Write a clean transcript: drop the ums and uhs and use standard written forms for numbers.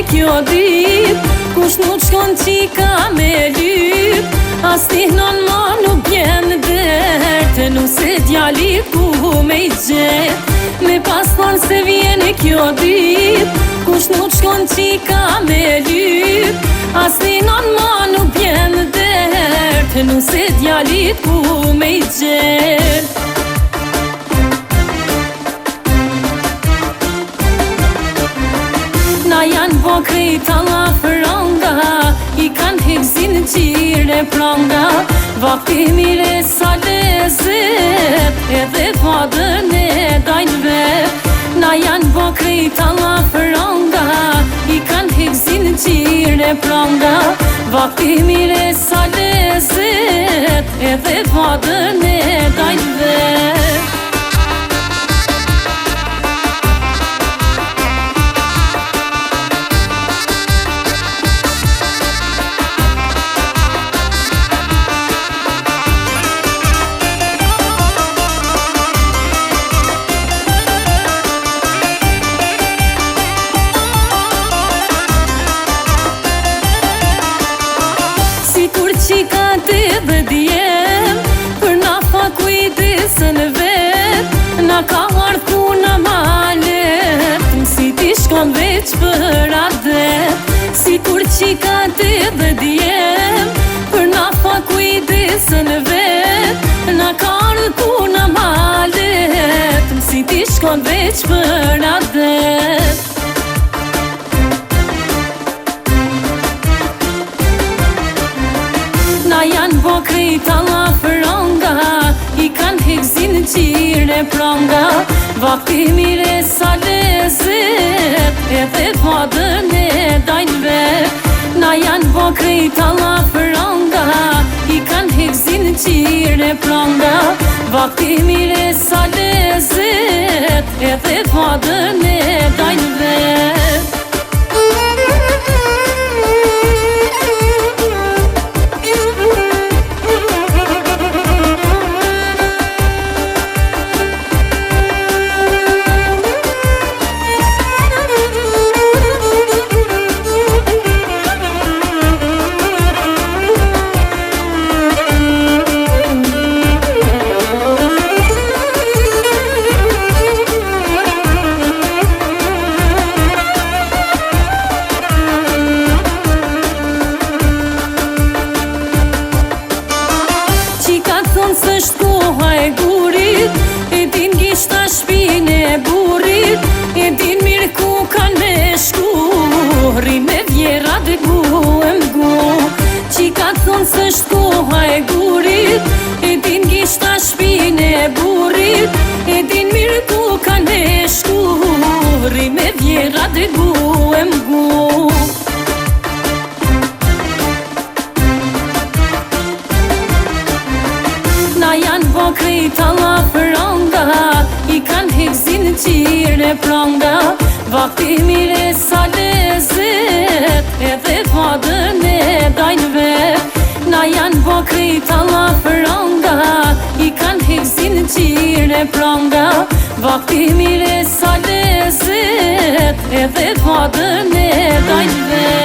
kjo dit, kush nuk shkon qika me lyp, as tihnon ma nuk vjen dert, nuse djalit ku me i gjet. Me pas thonë se vjen kjo dit, kush nuk shkon qika me lyp, as tihnon ma nuk vjen dert, nuse djalit ku me i gjet. Na janë bo krejt alla franga, i kanë hekzin qire pranga, vakti mire sa lezet, edhe vadën e dajnë vet. Na janë bo krejt alla franga, i kanë hekzin qire pranga, vakti mire sa lezet, edhe vadën e dajnë vet. Qika të dhe djem, për na fa kujdesën vet, na ka ardhu në malet, si ti shkon veç për adet. Si kur qika të dhe djem, për na fa kujdesën vet, na ka ardhu në malet, si ti shkon veç për adet. Na janë bo krejt alla franga, i kanë hekzin qire pranga, vakti mire sa lezet, edhe vadën e dajnë vet. Na janë bo krejt alla franga, i kanë hekzin qire pranga, vakti mire sa lezet, edhe vadën e dajnë vet. S'është koha e gurit, e din gishta shpin e burit, e din mirë ku kanë me shku, rri me vjera dhe gu e mgu. Qika thonë s'është koha e gurit, e din gishta shpin e burit, e din mirë ku kanë me shku, rri me vjera dhe gu e mgu. Na janë bo krejt alla franga, i kanë hekzin qire pranga, vakti mire sa lezet, edhe vadën e dajnë vet. Na janë bo krejt alla franga, i kanë hekzin qire pranga, vakti mire sa lezet, edhe vadën e dajnë vet.